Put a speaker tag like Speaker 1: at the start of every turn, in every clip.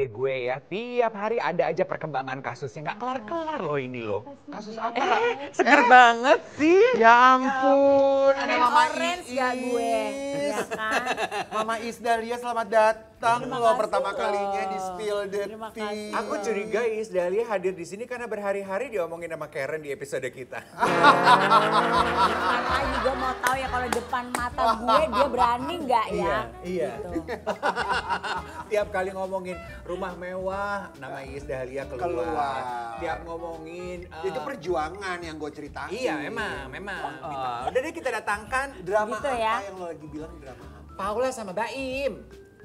Speaker 1: deh gue ya, tiap hari ada aja perkembangan kasusnya, nggak kelar-kelar loh ini loh.
Speaker 2: Kasus apa?
Speaker 1: Seger banget sih. Ya ampun.
Speaker 2: Ada
Speaker 3: Main
Speaker 2: Mama
Speaker 3: orange
Speaker 2: Iis.
Speaker 3: gak gue? Ya kan?
Speaker 2: Mama Iis Dahlia selamat datang
Speaker 3: Terima
Speaker 2: loh
Speaker 3: kasih
Speaker 2: pertama
Speaker 3: loh.
Speaker 2: kalinya di Spill the
Speaker 3: Terima
Speaker 2: Tea.
Speaker 3: kasih.
Speaker 1: Aku curiga Iis Dahlia hadir di sini karena berhari-hari diomongin sama Karen di episode kita.
Speaker 3: Bukan lagi gue mau tahu ya kalau depan mata gue dia berani nggak ya?
Speaker 1: Iya.
Speaker 3: Gitu.
Speaker 1: Tiap kali ngomongin rumah mewah, nama Iis Dahlia keluar.
Speaker 2: Keluar.
Speaker 1: Tiap ngomongin
Speaker 2: Itu perjuangan yang gue ceritain.
Speaker 1: iya, memang. Udah deh kita datangkan
Speaker 2: Drama
Speaker 3: Gitu
Speaker 2: apa
Speaker 3: ya.
Speaker 2: yang lo lagi bilang drama apa?
Speaker 1: Paula sama Baim.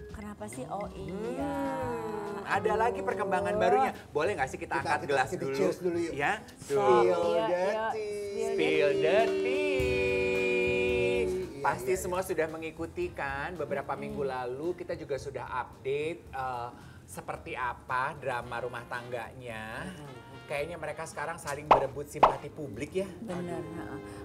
Speaker 3: Kenapa sih? Oh iya.
Speaker 1: Ada lagi perkembangan barunya. Boleh nggak sih kita angkat gelas
Speaker 2: kita
Speaker 1: dulu?
Speaker 2: cheers dulu yuk.
Speaker 1: Ya.
Speaker 2: Spill
Speaker 3: Iya,
Speaker 2: the
Speaker 3: iya.
Speaker 2: tea.
Speaker 1: Spill the tea.
Speaker 2: Iya,
Speaker 1: Pasti
Speaker 2: iya.
Speaker 1: semua sudah mengikuti kan beberapa minggu lalu kita juga sudah update seperti apa drama rumah tangganya. Kayaknya mereka sekarang saling berebut simpati publik ya.
Speaker 3: Bener.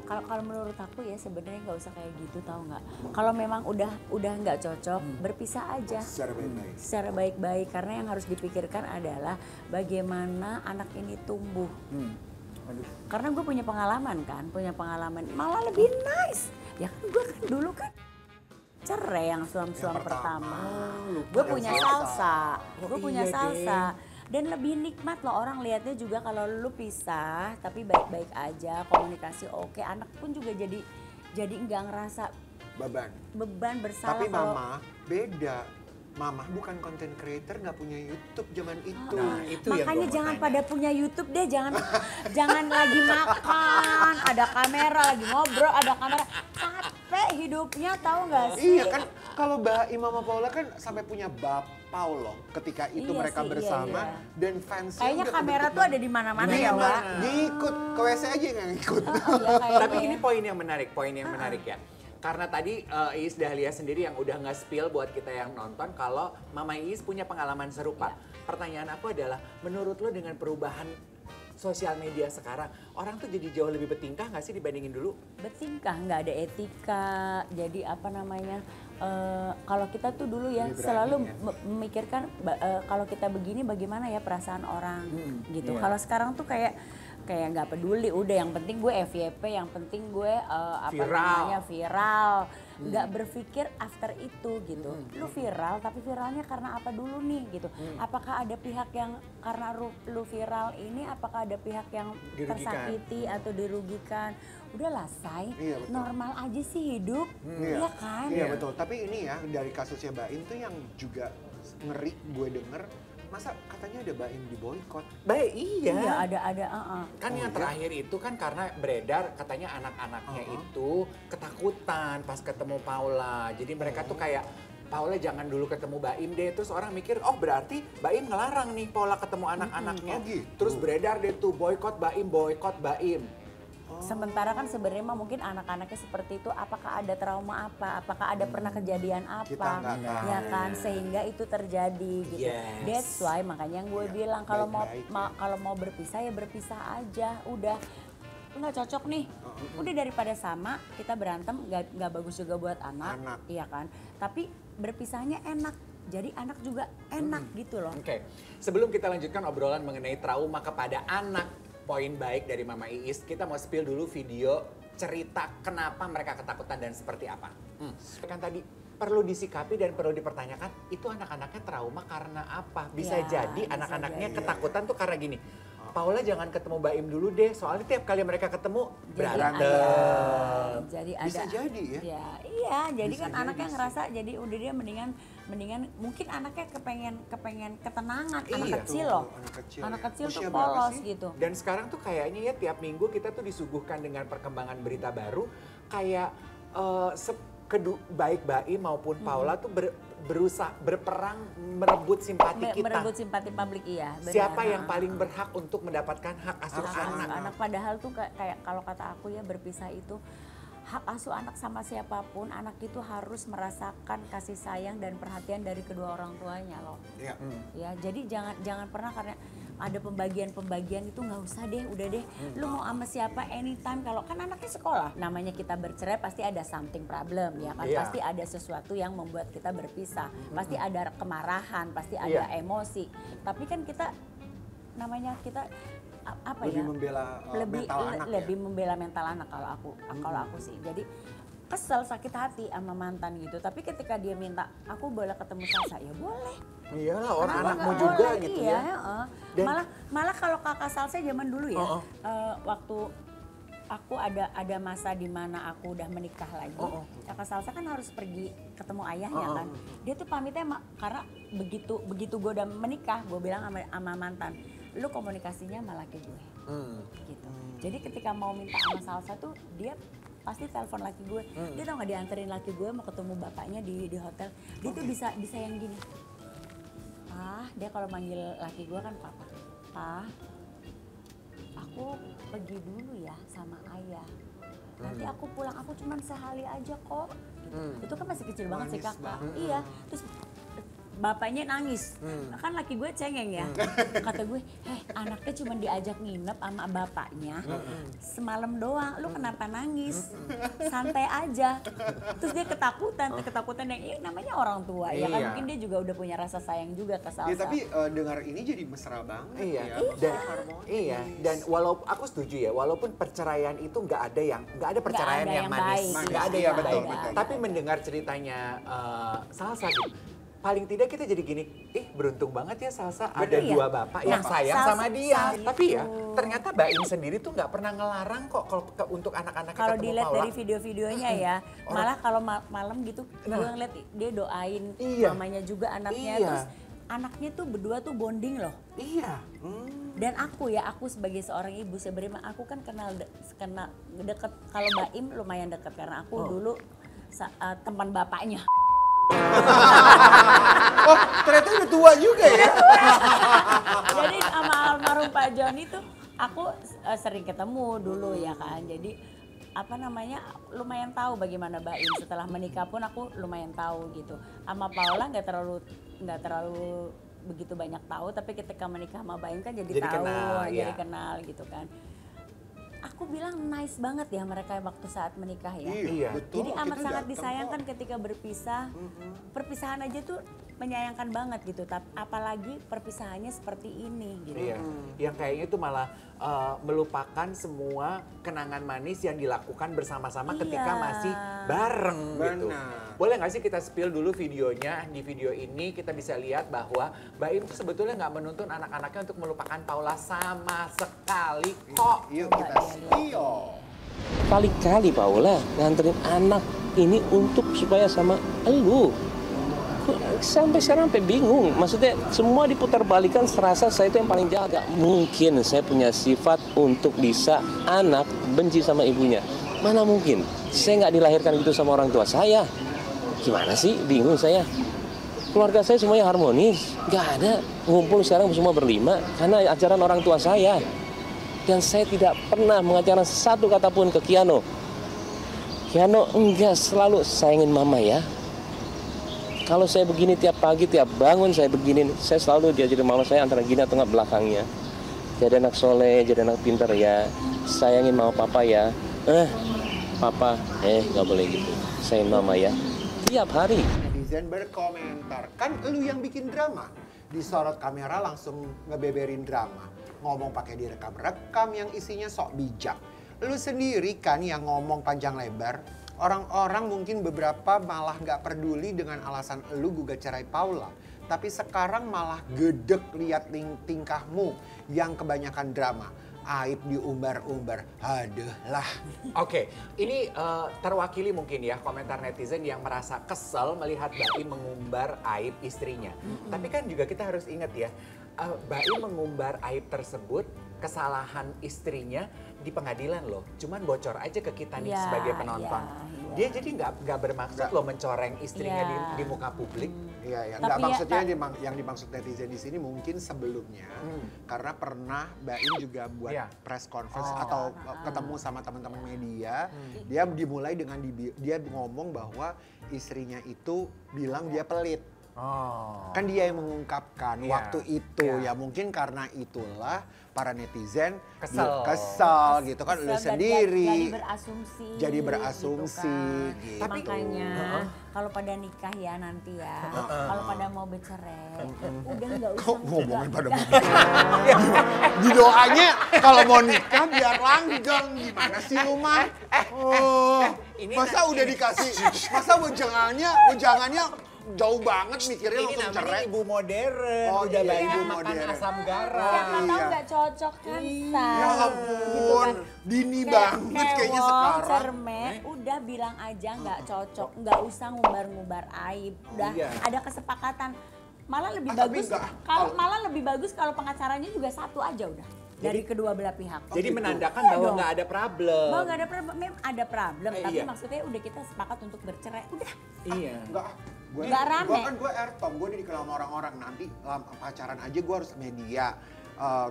Speaker 3: Kalau menurut aku ya sebenarnya nggak usah kayak gitu, tahu nggak? Kalau memang udah nggak cocok, berpisah aja.
Speaker 2: Secara baik-baik.
Speaker 3: Secara baik-baik, karena yang harus dipikirkan adalah bagaimana anak ini tumbuh. Karena gue punya pengalaman malah lebih nice. Ya kan gue kan dulu kan cerai yang suam-suam
Speaker 2: Yang pertama,
Speaker 3: pertama.
Speaker 2: lupa
Speaker 3: Gue
Speaker 2: yang
Speaker 3: punya
Speaker 2: salsa.
Speaker 3: salsa,
Speaker 1: Oh,
Speaker 3: gue punya
Speaker 1: iya,
Speaker 3: salsa. Dan lebih nikmat loh orang lihatnya juga kalau lu pisah tapi baik-baik aja, komunikasi oke, anak pun juga jadi nggak ngerasa beban bersalah.
Speaker 2: Tapi
Speaker 3: kalau
Speaker 2: Mama beda. Mama bukan content creator, nggak punya YouTube zaman itu.
Speaker 1: Nah, itu yang
Speaker 3: makanya
Speaker 1: gua mau
Speaker 3: jangan
Speaker 1: tanya.
Speaker 3: pada punya YouTube deh, jangan lagi makan, ada kamera, lagi ngobrol, ada kamera. Capek hidupnya, tahu nggak sih?
Speaker 2: Iya kan, kalau Mbak Imam Paula kan sampai punya Paulo ketika itu
Speaker 3: Iya
Speaker 2: mereka
Speaker 3: sih, iya,
Speaker 2: bersama
Speaker 3: iya.
Speaker 2: dan fansnya
Speaker 3: Kayaknya
Speaker 2: udah
Speaker 3: kamera
Speaker 2: kebentuk
Speaker 3: tuh ada di mana-mana ya,
Speaker 2: Wak.
Speaker 3: Wak.
Speaker 2: Diikut, ke WC aja nggak ngikut.
Speaker 3: Iya, kayaknya
Speaker 1: Tapi
Speaker 3: ya.
Speaker 1: ini poin yang menarik ya. Karena tadi Iis Dahlia sendiri yang udah nge-spill buat kita yang nonton kalau Mama Iis punya pengalaman serupa. Pertanyaan aku adalah, menurut lo dengan perubahan sosial media sekarang, orang tuh jadi jauh lebih bertingkah nggak sih dibandingin dulu?
Speaker 3: Bertingkah, nggak ada etika, jadi apa namanya, kalau kita tuh dulu ya
Speaker 2: Lebih berani
Speaker 3: selalu
Speaker 2: ya.
Speaker 3: memikirkan kalau kita begini bagaimana ya perasaan orang gitu.
Speaker 1: iya.
Speaker 3: Kalau sekarang tuh kayak nggak peduli, udah yang penting gue FYP, yang penting gue viral, nggak berpikir after itu gitu. Lu viral tapi viralnya karena apa dulu nih gitu. Apakah ada pihak yang karena lu viral ini, apakah ada pihak yang
Speaker 1: Dirugikan.
Speaker 3: tersakiti atau dirugikan? Udahlah say,
Speaker 2: Iya, betul.
Speaker 3: normal aja sih hidup, iya kan?
Speaker 2: Iya betul, tapi ini ya dari kasusnya Baim tuh yang juga ngeri gue denger, masa katanya ada Baim di boykot.
Speaker 1: Baik,
Speaker 3: Iya
Speaker 1: iya.
Speaker 3: ada.
Speaker 1: Kan yang terakhir itu kan karena beredar katanya anak-anaknya itu ketakutan pas ketemu Paula. Jadi mereka tuh kayak, Paula jangan dulu ketemu Baim deh. Terus orang mikir, oh berarti Baim ngelarang nih Paula ketemu anak-anaknya.
Speaker 2: Oh gitu.
Speaker 1: Terus beredar deh tuh, boykot Baim.
Speaker 3: Sementara kan sebenarnya mah mungkin anak-anaknya seperti itu, apakah ada trauma apa, apakah ada pernah kejadian
Speaker 2: Kita
Speaker 3: apa,
Speaker 2: nggak tahu.
Speaker 3: ya kan, sehingga itu terjadi gitu.
Speaker 1: Yes.
Speaker 3: That's why makanya yang gue bilang kalau
Speaker 2: baik-baik ya.
Speaker 3: kalau mau berpisah ya berpisah aja, udah nggak cocok nih, udah daripada sama kita berantem nggak bagus juga buat anak, iya kan. Tapi berpisahnya enak, jadi anak juga enak gitu loh.
Speaker 1: Oke, sebelum kita lanjutkan obrolan mengenai trauma kepada anak, poin baik dari Mama Iis, kita mau spill dulu video cerita kenapa mereka ketakutan dan seperti apa. Kan tadi perlu disikapi dan perlu dipertanyakan, itu anak-anaknya trauma karena apa? Bisa
Speaker 3: Ya,
Speaker 1: jadi
Speaker 3: bisa
Speaker 1: anak-anaknya
Speaker 3: jadi.
Speaker 1: ketakutan tuh karena gini, Paula jangan ketemu Baim dulu deh, soalnya tiap kali mereka ketemu
Speaker 3: Jadi
Speaker 1: berantem.
Speaker 3: Jadi ada.
Speaker 2: Bisa jadi ya.
Speaker 3: Ya, iya, jadi
Speaker 2: Bisa
Speaker 3: kan
Speaker 2: jadi
Speaker 3: anaknya
Speaker 2: sih.
Speaker 3: ngerasa jadi udah dia mendingan mungkin anaknya kepengen ketenangan, anak
Speaker 1: Iya.
Speaker 3: kecil loh.
Speaker 2: Anak kecil ya.
Speaker 3: Tuh
Speaker 2: Usia berapa
Speaker 3: polos
Speaker 2: sih?
Speaker 3: gitu.
Speaker 1: Dan sekarang tuh kayaknya ya tiap minggu kita tuh disuguhkan dengan perkembangan berita baru, kayak baik Baim maupun Paula tuh berusaha berperang merebut simpati kita.
Speaker 3: Merebut simpati publik, iya. benar.
Speaker 1: Siapa yang paling berhak untuk mendapatkan hak asuh anak?
Speaker 3: Anak padahal tuh kayak kalau kata aku ya berpisah itu hak asuh anak sama siapapun, anak itu harus merasakan kasih sayang dan perhatian dari kedua orang tuanya loh.
Speaker 2: Iya.
Speaker 3: Ya, jadi jangan pernah karena ada pembagian itu nggak usah deh, udah deh. Lu mau sama siapa anytime, kalau kan anaknya sekolah. Namanya kita bercerai pasti ada something problem ya kan.
Speaker 1: Iya.
Speaker 3: Pasti ada sesuatu yang membuat kita berpisah. Pasti ada kemarahan, pasti ada
Speaker 1: Iya.
Speaker 3: emosi. Tapi kan kita namanya kita apa
Speaker 2: Lebih
Speaker 3: ya?
Speaker 2: membela mental anak
Speaker 3: lebih
Speaker 2: ya?
Speaker 3: membela mental anak kalau aku sih. Jadi kesel, sakit hati sama mantan gitu. Tapi ketika dia minta, aku boleh ketemu Salsa, ya boleh.
Speaker 1: Iyalah, orang
Speaker 3: Kenapa
Speaker 1: anakmu
Speaker 3: nggak
Speaker 1: juga
Speaker 3: boleh?
Speaker 1: gitu
Speaker 3: Iya,
Speaker 1: ya.
Speaker 3: Dan malah kalau kakak Salsa zaman dulu ya, waktu aku ada masa di mana aku udah menikah lagi, kakak Salsa kan harus pergi ketemu ayahnya kan. Dia tuh pamitnya karena begitu gue udah menikah, gue bilang sama mantan, lu komunikasinya sama laki gue. Gitu. Jadi ketika mau minta sama Salsa tuh dia pasti telepon laki gue. Dia tau gak dianterin laki gue mau ketemu bapaknya di hotel. Dia tuh bisa yang gini. Dia kalau manggil laki gue kan papa. Aku pergi dulu ya sama ayah. Nanti aku pulang, aku cuman sehari aja kok. Gitu. Itu kan masih kecil banget sih kakak. Iya. Terus bapaknya nangis, kan laki gue cengeng ya. Kata gue, anaknya cuma diajak nginep sama bapaknya semalam doang, lu kenapa nangis? Santai aja. Terus dia ketakutan yang namanya orang tua ya kan,
Speaker 1: Iya.
Speaker 3: mungkin dia juga udah punya rasa sayang juga ke Salsa.
Speaker 2: Ya tapi dengar ini jadi mesra banget
Speaker 1: Iya,
Speaker 2: ya.
Speaker 1: dan
Speaker 2: Harmonis.
Speaker 1: dan walaupun aku setuju ya, walaupun perceraian itu nggak ada perceraian
Speaker 3: ada
Speaker 1: yang
Speaker 3: yang
Speaker 1: manis,
Speaker 3: baik.
Speaker 1: nggak ada
Speaker 2: Iya,
Speaker 1: yang
Speaker 2: betul,
Speaker 1: baik.
Speaker 2: betul.
Speaker 1: Tapi mendengar ceritanya Salsa gitu, paling tidak kita jadi gini, beruntung banget ya Salsa ada
Speaker 3: Iya.
Speaker 1: dua bapak yang
Speaker 3: Nah,
Speaker 1: sayang
Speaker 3: Salsa
Speaker 1: sama dia.
Speaker 3: itu.
Speaker 1: Tapi ya ternyata Baim sendiri tuh nggak pernah ngelarang kok kalau untuk anak-anak
Speaker 3: Kalau
Speaker 1: ketemu
Speaker 3: dilihat
Speaker 1: Paula.
Speaker 3: dari video-videonya ya, malah kalau malam gitu, gue ngeliat dia doain
Speaker 1: Iya.
Speaker 3: mamanya juga anaknya,
Speaker 1: Iya.
Speaker 3: terus anaknya tuh berdua tuh bonding loh.
Speaker 1: Iya.
Speaker 3: Dan aku sebagai seorang ibu sebenarnya aku kan kenal deket, kalau Baim lumayan deket karena aku dulu teman bapaknya.
Speaker 2: Oh, ternyata udah tua juga ya.
Speaker 3: Jadi sama almarhum Pak Joni tuh aku sering ketemu dulu ya kan. Jadi lumayan tahu bagaimana Baim. Setelah menikah pun aku lumayan tahu gitu. Sama Paula nggak terlalu begitu banyak tahu, tapi ketika menikah sama Baim kan jadi tahu, jadi kenal gitu kan. Aku bilang nice banget ya mereka waktu saat menikah ya.
Speaker 1: Iya.
Speaker 2: Betul.
Speaker 3: Jadi
Speaker 2: Kita
Speaker 3: amat sangat
Speaker 2: datang
Speaker 3: disayangkan
Speaker 2: kok.
Speaker 3: ketika berpisah. Perpisahan aja tuh menyayangkan banget gitu. Apalagi perpisahannya seperti ini gitu.
Speaker 1: Iya, yang kayaknya itu malah melupakan semua kenangan manis yang dilakukan bersama-sama ketika
Speaker 3: Iya.
Speaker 1: masih bareng gitu.
Speaker 2: Benar.
Speaker 1: Boleh nggak sih kita spill dulu videonya? Di video ini kita bisa lihat bahwa Baim tuh sebetulnya nggak menuntun anak-anaknya untuk melupakan Paula sama sekali kok.
Speaker 2: Yuk kita spill.
Speaker 4: Kali-kali Paula nganterin anak ini untuk supaya sama elu. Sampai sekarang sampai bingung. Maksudnya semua diputar balikan, serasa saya itu yang paling jaga. Mungkin saya punya sifat untuk bisa anak benci sama ibunya. Mana mungkin? Saya nggak dilahirkan gitu sama orang tua saya. Gimana sih? Bingung saya. Keluarga saya semuanya harmonis. Nggak ada. Ngumpul sekarang semua berlima karena ajaran orang tua saya. Dan saya tidak pernah mengajarkan satu kata pun ke Kiano. Kiano enggak, selalu sayangin mama ya. Kalau saya begini tiap pagi, tiap bangun saya begini, saya selalu diajarin mama saya antara gini atau nggak belakangnya. Jadi anak soleh, jadi anak pintar ya. Sayangin mama papa ya. Papa, nggak boleh gitu. Sayangin mama ya. Tiap hari.
Speaker 2: Netizen berkomentar, kan elu yang bikin drama. Disorot kamera langsung ngebeberin drama. Ngomong pakai direkam-rekam yang isinya sok bijak. Lu sendiri kan yang ngomong panjang lebar. Orang-orang mungkin beberapa malah gak peduli dengan alasan elu gugat cerai Paula. Tapi sekarang malah gedek lihat tingkahmu yang kebanyakan drama. Aib diumbar-umbar, aduh lah.
Speaker 1: Oke, ini terwakili mungkin ya komentar netizen yang merasa kesel melihat Baim mengumbar aib istrinya. Tapi kan juga kita harus ingat ya, Baim mengumbar aib tersebut, kesalahan istrinya di pengadilan loh. Cuman bocor aja ke kita nih
Speaker 3: Ya,
Speaker 1: sebagai penonton.
Speaker 3: ya.
Speaker 1: Dia jadi nggak bermaksud loh mencoreng istrinya
Speaker 3: Ya.
Speaker 1: di muka publik.
Speaker 2: Iya, ya.
Speaker 3: Tapi
Speaker 2: Nggak,
Speaker 3: ya,
Speaker 2: maksudnya
Speaker 3: Pak-
Speaker 2: yang dimaksud netizen di sini mungkin sebelumnya karena pernah Mbak In juga buat
Speaker 1: Iya.
Speaker 2: press conference atau ketemu sama teman-teman media, dia dimulai dengan dia ngomong bahwa istrinya itu bilang dia pelit.
Speaker 1: Oh.
Speaker 2: Kan dia yang mengungkapkan
Speaker 1: Iya.
Speaker 2: waktu itu
Speaker 1: Iya.
Speaker 2: ya mungkin karena itulah para netizen
Speaker 1: Kesel.
Speaker 2: gitu kan, lu
Speaker 3: Kesel dan
Speaker 2: sendiri
Speaker 3: jadi berasumsi.
Speaker 2: jadi berasumsi
Speaker 3: kan.
Speaker 2: gitu.
Speaker 1: Tapi-
Speaker 3: Makanya kalau pada nikah ya nanti ya, kalau pada mau bercerai, udah nggak usah
Speaker 2: Kok ngomongin
Speaker 3: juga.
Speaker 2: pada mau nikah? Di doanya kalau mau nikah biar langgeng, gimana sih lu mah? Oh,
Speaker 1: Ini
Speaker 2: masa
Speaker 1: nanti-
Speaker 2: udah dikasih, masa wejangannya jauh banget mikirnya
Speaker 1: Ini
Speaker 2: langsung
Speaker 1: namanya
Speaker 2: cerai.
Speaker 1: ibu modern,
Speaker 2: Oh,
Speaker 1: udah
Speaker 2: iya,
Speaker 1: banyak
Speaker 2: ibu
Speaker 1: makan
Speaker 2: modern.
Speaker 1: asam garam.
Speaker 3: Siapa tahu
Speaker 2: Iya.
Speaker 3: nggak cocok kan, Sal?
Speaker 2: Ya ampun, dini banget kayaknya sekarang.
Speaker 3: cermet, udah bilang aja nggak cocok, nggak usah ngumbar-ngumbar aib. Udah
Speaker 1: Iya.
Speaker 3: ada kesepakatan. Malah lebih
Speaker 2: Tapi
Speaker 3: bagus
Speaker 2: nggak,
Speaker 3: malah lebih bagus kalau pengacaranya juga satu aja udah dari kedua belah pihak.
Speaker 1: Jadi
Speaker 2: gitu.
Speaker 1: menandakan
Speaker 3: Iya
Speaker 1: bahwa
Speaker 3: dong.
Speaker 1: nggak ada problem.
Speaker 3: Mau nggak ada problem, memang ada problem, tapi
Speaker 1: Iya.
Speaker 3: maksudnya udah kita sepakat untuk bercerai, udah.
Speaker 1: Iya.
Speaker 3: Nggak rame.
Speaker 2: Gue airtime, gue dikenal sama orang-orang. Nanti pacaran aja gue harus media.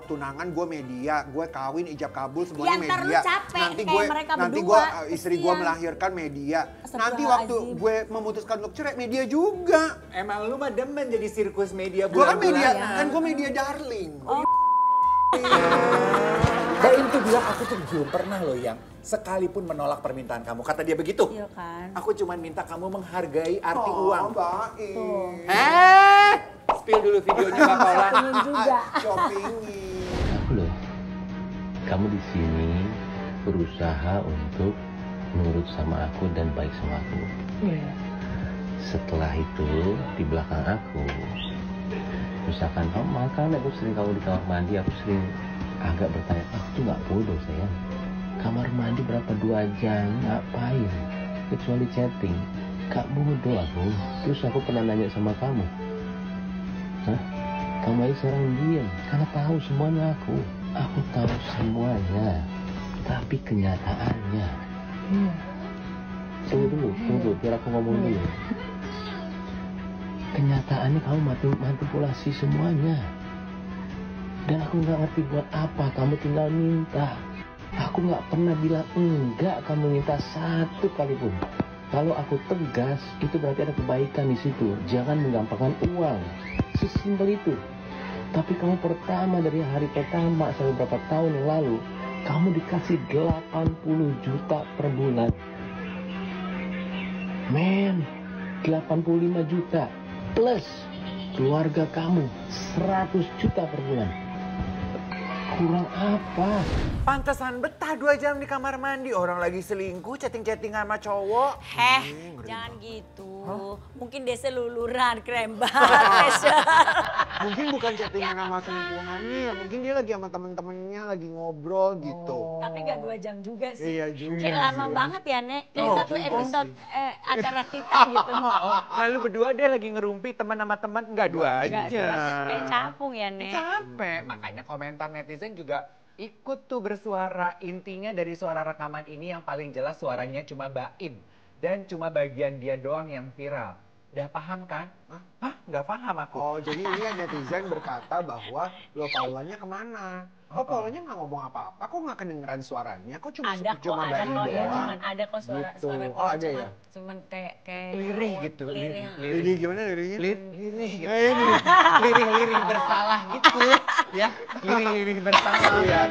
Speaker 2: Tunangan gue media, gue kawin ijab kabul semuanya
Speaker 3: Ya, ntar lu
Speaker 2: media.
Speaker 3: capek
Speaker 2: nanti
Speaker 3: kayak mereka
Speaker 2: nanti
Speaker 3: berdua,
Speaker 2: istri gue
Speaker 3: kesian.
Speaker 2: melahirkan media. Nanti
Speaker 3: Astagfirullahaladzim.
Speaker 2: waktu gue memutuskan untuk cerai media juga.
Speaker 1: Emang lu mah demen jadi sirkus media
Speaker 2: Gue kan media,
Speaker 1: bulan-bulanan.
Speaker 2: kan gue media darling.
Speaker 1: Mbak In tuh bilang aku tuh belum pernah loh yang sekalipun menolak permintaan kamu. Kata dia begitu.
Speaker 3: Iya kan.
Speaker 1: Aku cuma minta kamu menghargai arti uang.
Speaker 2: Baik.
Speaker 1: Spill dulu videonya Mbak Paula.
Speaker 3: Pengen juga.
Speaker 2: Shoppingin.
Speaker 4: Loh, kamu di sini berusaha untuk nurut sama aku dan baik sama aku. Setelah itu di belakang aku, misalkan kamu makan, aku sering kamu di kamar mandi, aku sering agak bertanya, aku tuh nggak bodoh sayang. Kamar mandi berapa 2 jam, ngapain? Kecuali chatting. Kak bodoh aku. Terus aku pernah nanya sama kamu, hah? Kamu aja sekarang diam, karena tahu semuanya aku. Aku tahu semuanya, tapi kenyataannya. Tunggu dulu, biar aku ngomong dulu. Kenyataannya kamu manipulasi semuanya. Dan aku nggak ngerti buat apa, kamu tinggal minta. Aku nggak pernah bilang enggak kamu minta satu kali pun. Kalau aku tegas, itu berarti ada kebaikan di situ. Jangan menggampangkan uang. Sesimpel itu. Tapi kamu pertama dari hari pertama sampai beberapa tahun yang lalu, kamu dikasih 80 juta per bulan. Men, 85 juta plus keluarga kamu 100 juta per bulan. Kurang apa?
Speaker 1: Pantesan betah 2 jam di kamar mandi. Orang lagi selingkuh, chatting-chatting sama cowok.
Speaker 3: Jangan gitu. Mungkin dia seluluran, krembat,
Speaker 2: Mungkin bukan chattingan sama selingkuhannya, mungkin dia lagi sama temen-temennya lagi ngobrol gitu.
Speaker 3: Tapi nggak 2 jam juga sih.
Speaker 2: Iya juga.
Speaker 3: Kayak lama banget ya, Nek. Kayak satu episode acara kita gitu.
Speaker 1: Lalu berdua dia lagi ngerumpi teman sama teman. Enggak, 2 aja.
Speaker 3: Kayak capung ya, Nek.
Speaker 1: Capek. Makanya komentar netizen juga ikut tuh bersuara. Intinya dari suara rekaman ini yang paling jelas suaranya cuma Mbak In. Dan cuma bagian dia doang yang viral. Udah paham kan? Hah? Nggak paham aku.
Speaker 2: Oh, jadi ini kan netizen berkata bahwa lo Paulanya kemana? Kok Paulanya nggak ngomong apa-apa? Kok nggak kedengeran suaranya? Kok cuma
Speaker 3: Ada kok,
Speaker 2: cuma
Speaker 3: ada
Speaker 2: Mbak In
Speaker 3: kok ya,
Speaker 2: doang?
Speaker 3: cuman ada kok suara
Speaker 2: Gitu.
Speaker 3: suara
Speaker 2: Oh, ada ya?
Speaker 3: cuman kayak
Speaker 1: Lirih gitu.
Speaker 3: Lirih.
Speaker 2: Lirih gimana lirihnya?
Speaker 1: Lirih gitu. Lirih-lirih bersalah gitu. Ya, lirih-lirih bersalah.
Speaker 2: Iya.